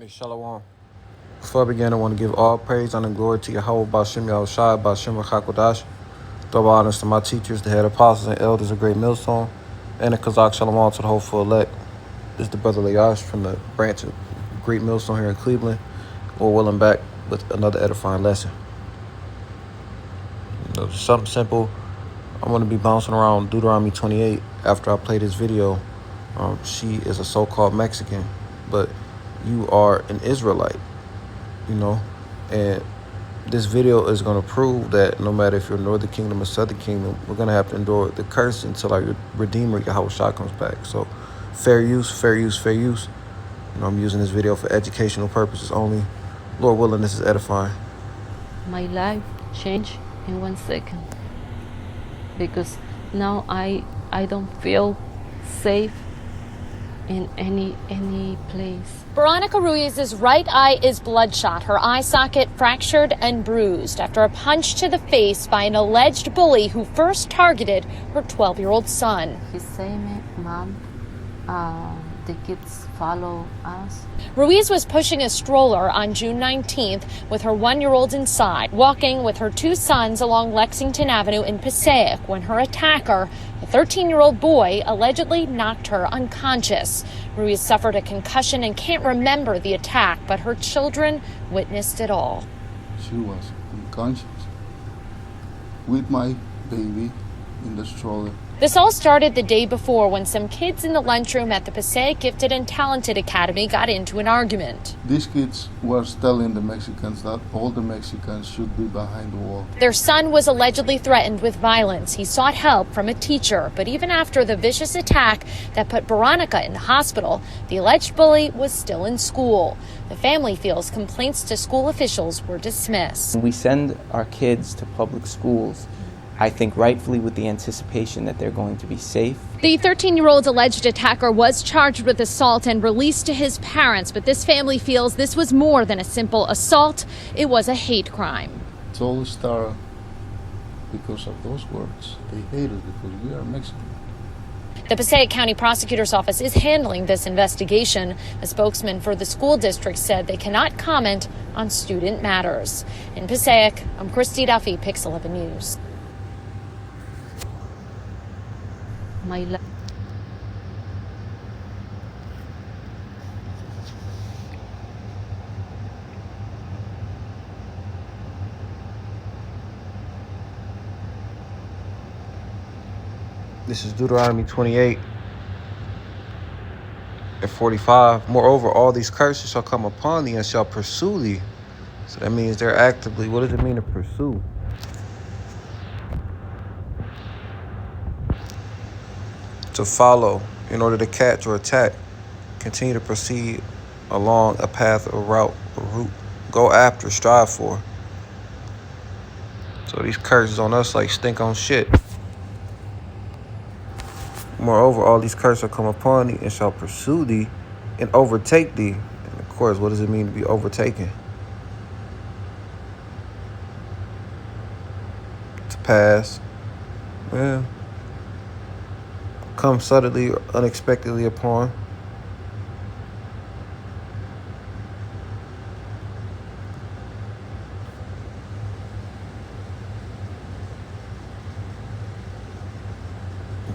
Hey, Shalom. Before I begin, I want to give all praise, honor, and glory to Yahweh Ba'Shem Yahushai, Ba'Shem Chakodash. Double honors to my teachers, the head apostles and elders of Great Millstone, and the Kazakh Shalom to the hopeful elect. This is the brother Layash from the branch of Great Millstone here in Cleveland. Lord willing, back with another edifying lesson. Something simple. I'm going to be bouncing around Deuteronomy 28 after I play this video. She is a so-called Mexican, but you are an Israelite, and this video is going to prove that no matter if you're Northern Kingdom or Southern Kingdom, we're going to have to endure the curse until our Redeemer, Yahweh Shah, comes back. So fair use, fair use, fair use. I'm using this video for educational purposes only. Lord willing, this is edifying. My life changed in 1 second because now I don't feel safe in any place. Veronica Ruiz's right eye is bloodshot, her eye socket fractured and bruised after a punch to the face by an alleged bully who first targeted her 12-year-old son. He say me, Mom, the kids follow us. Ruiz was pushing a stroller on June 19th with her 1-year-old inside, walking with her 2 sons along Lexington Avenue in Passaic when her attacker, a 13-year-old boy, allegedly knocked her unconscious. Ruiz suffered a concussion and can't remember the attack, but her children witnessed it all. She was unconscious with my baby in the stroller. This all started the day before when some kids in the lunchroom at the Passaic Gifted and Talented Academy got into an argument. These kids were telling the Mexicans that all the Mexicans should be behind the wall. Their son was allegedly threatened with violence. He sought help from a teacher, but even after the vicious attack that put Veronica in the hospital, the alleged bully was still in school. The family feels complaints to school officials were dismissed. We send our kids to public schools, I think rightfully with the anticipation that they're going to be safe. The 13-year-old alleged attacker was charged with assault and released to his parents, but this family feels this was more than a simple assault. It was a hate crime. It all started because of those words. They hate us because we are Mexican. The Passaic County Prosecutor's Office is handling this investigation. A spokesman for the school district said they cannot comment on student matters. In Passaic, I'm Christy Duffy, Pix 11 News. My life. This is Deuteronomy 28 and 45. Moreover, all these curses shall come upon thee and shall pursue thee. So that means they're actively, what does it mean to pursue? To follow in order to catch or attack. Continue to proceed along a path or route or route. Go after, strive for. So these curses on us like stink on shit. Moreover, all these curses shall come upon thee and shall pursue thee and overtake thee. And of course, what does it mean to be overtaken? To pass. Well, come suddenly or unexpectedly upon.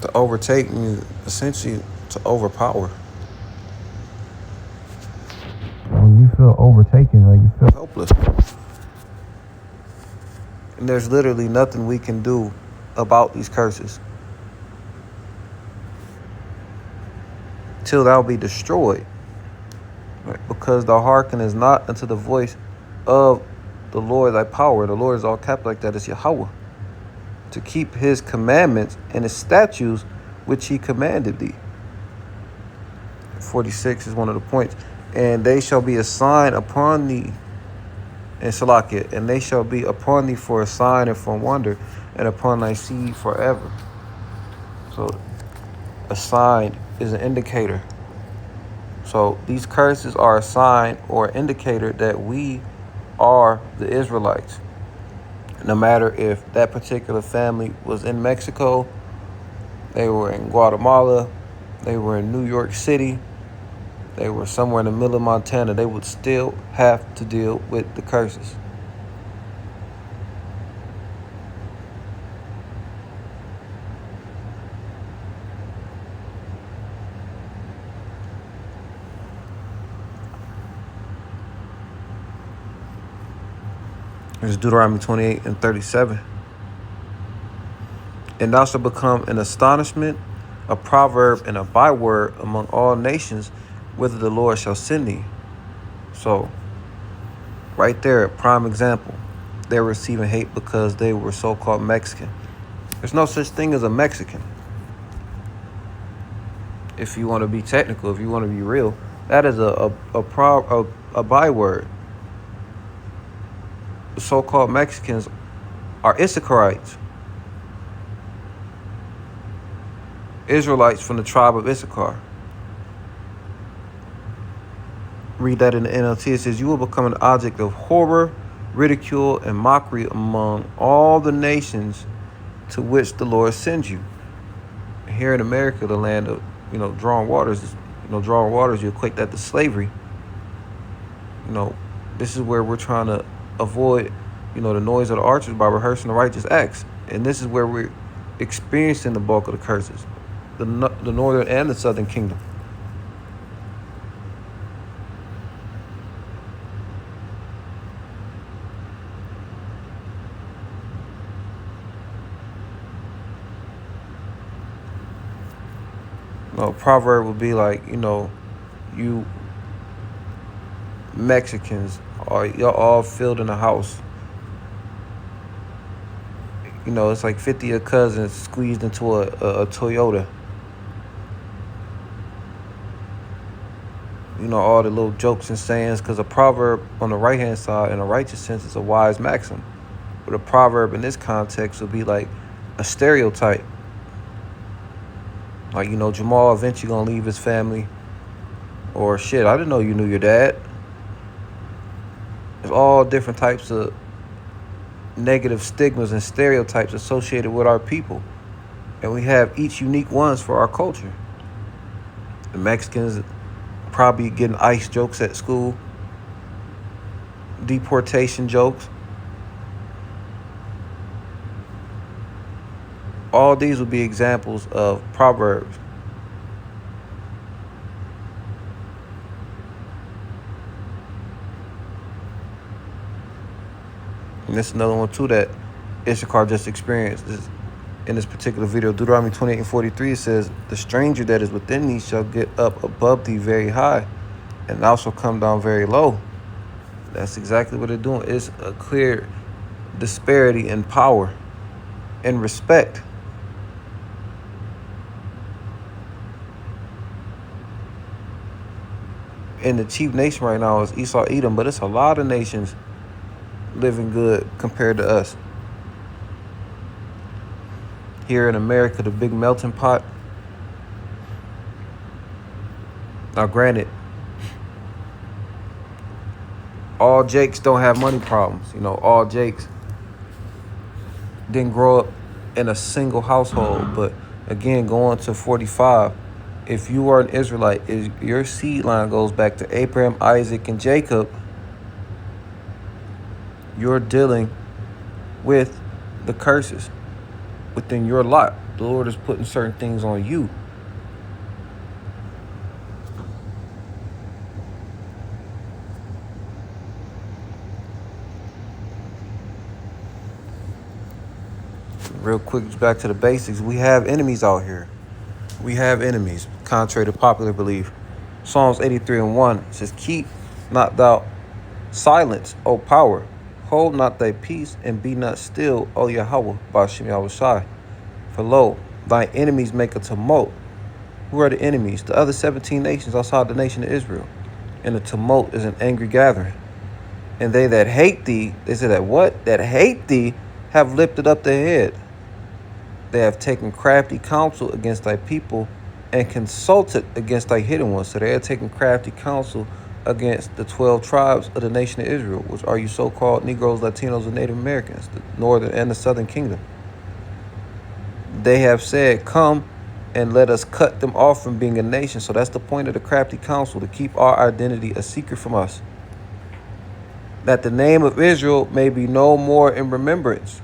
To overtake means essentially to overpower. When you feel overtaken, like you feel helpless. And there's literally nothing we can do about these curses till thou be destroyed. Right? Because thou hearken is not unto the voice of the Lord thy power. The Lord is all capital like that is Yahweh. To keep his commandments and his statutes which he commanded thee. 46 is one of the points. And they shall be a sign upon thee, and Salakia, and they shall be upon thee for a sign and for wonder, and upon thy seed forever. So a sign is an indicator. So these curses are a sign or indicator that we are the Israelites. No matter if that particular family was in Mexico, they were in Guatemala, they were in New York City, they were somewhere in the middle of Montana, they would still have to deal with the curses. There's Deuteronomy 28 and 37. And thou shalt become an astonishment, a proverb, and a byword among all nations, whither the Lord shall send thee. So, right there, prime example. They're receiving hate because they were so-called Mexican. There's no such thing as a Mexican. If you want to be technical, if you want to be real, that is a byword. The so-called Mexicans are Issacharites. Israelites from the tribe of Issachar. Read that in the NLT. It says, you will become an object of horror, ridicule, and mockery among all the nations to which the Lord sends you. Here in America, the land of, drawing waters, you equate that to slavery. This is where we're trying to avoid, the noise of the archers by rehearsing the righteous acts. And this is where we're experiencing the bulk of the curses. The northern and the southern kingdom. Proverb would be like, you Mexicans you're all filled in a house. It's like 50 of your cousins squeezed into a Toyota. All the little jokes and sayings, because a proverb on the right-hand side, in a righteous sense, is a wise maxim. But a proverb in this context would be like a stereotype. Like, Jamal eventually gonna leave his family. Or, shit, I didn't know you knew your dad. There's all different types of negative stigmas and stereotypes associated with our people. And we have each unique ones for our culture. The Mexicans probably getting ICE jokes at school. Deportation jokes. All these would be examples of proverbs. And this is another one too that Issachar just experienced. In this particular video, Deuteronomy 28 and 43, it says, the stranger that is within thee shall get up above thee very high, and thou shalt come down very low. That's exactly what they're doing. It's a clear disparity in power and respect. And the chief nation right now is Esau, Edom, but it's a lot of nations living good compared to us. Here in America, the big melting pot. Now, granted, all Jakes don't have money problems. All Jakes didn't grow up in a single household. But again, going to 45, if you are an Israelite, your seed line goes back to Abraham, Isaac, and Jacob, you're dealing with the curses within your lot. The Lord is putting certain things on you. Real quick, back to the basics. We have enemies out here. We have enemies, contrary to popular belief. Psalms 83 and 1 says, keep not thou silence, O power. Hold not thy peace, and be not still, O Yahweh, Ba'ashem Yahushai. For lo, thy enemies make a tumult. Who are the enemies? The other 17 nations outside the nation of Israel. And the tumult is an angry gathering. And they that hate thee, they say that what? That hate thee have lifted up their head. They have taken crafty counsel against thy people and consulted against thy hidden ones. So they are taking crafty counsel against the 12 tribes of the nation of Israel, which are you so-called Negroes, Latinos, and Native Americans, the northern and the southern kingdom. They have said, come, and let us cut them off from being a nation. So that's the point of the crafty counsel, to keep our identity a secret from us, that the name of Israel may be no more in remembrance.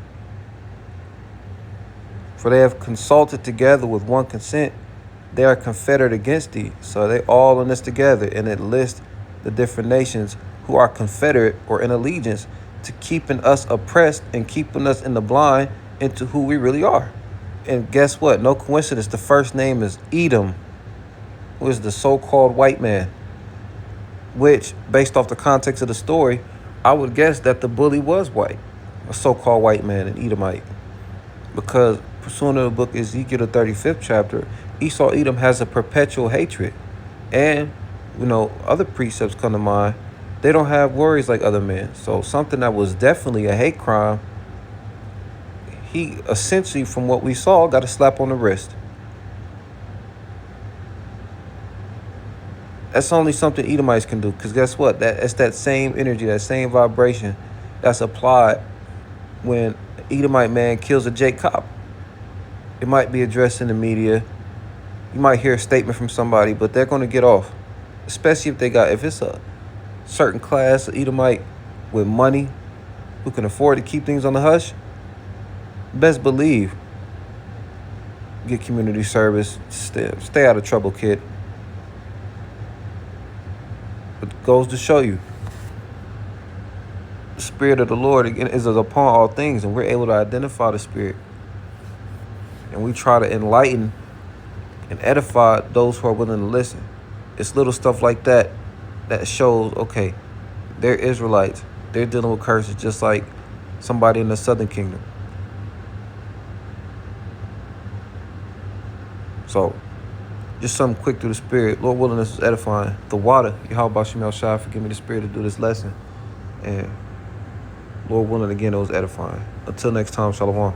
For they have consulted together with one consent. They are confederate against thee. So they all in this together, and it lists the different nations who are confederate or in allegiance to keeping us oppressed and keeping us in the blind into who we really are. And guess what? No coincidence. The first name is Edom, who is the so-called white man, which, based off the context of the story, I would guess that the bully was white, a so-called white man, an Edomite. Because pursuant to the book Ezekiel, the 35th chapter, Esau Edom has a perpetual hatred. And, other precepts come to mind. They don't have worries like other men. So something that was definitely a hate crime, he essentially, from what we saw, got a slap on the wrist. That's only something Edomites can do. Because guess what? It's that same energy, that same vibration that's applied when an Edomite man kills a Jake Cobb. It might be addressed in the media. You might hear a statement from somebody, but they're going to get off. Especially if it's a certain class of Edomite with money who can afford to keep things on the hush. Best believe, get community service. Stay out of trouble, kid. It goes to show you, the Spirit of the Lord again is upon all things, and we're able to identify the Spirit. And we try to enlighten and edify those who are willing to listen. It's little stuff like that shows, okay, they're Israelites. They're dealing with curses just like somebody in the southern kingdom. So, just something quick through the Spirit. Lord willing, this is edifying. The water, Yahweh Shemel Shai, forgive me the Spirit to do this lesson. And Lord willing, again, it was edifying. Until next time, Shalom.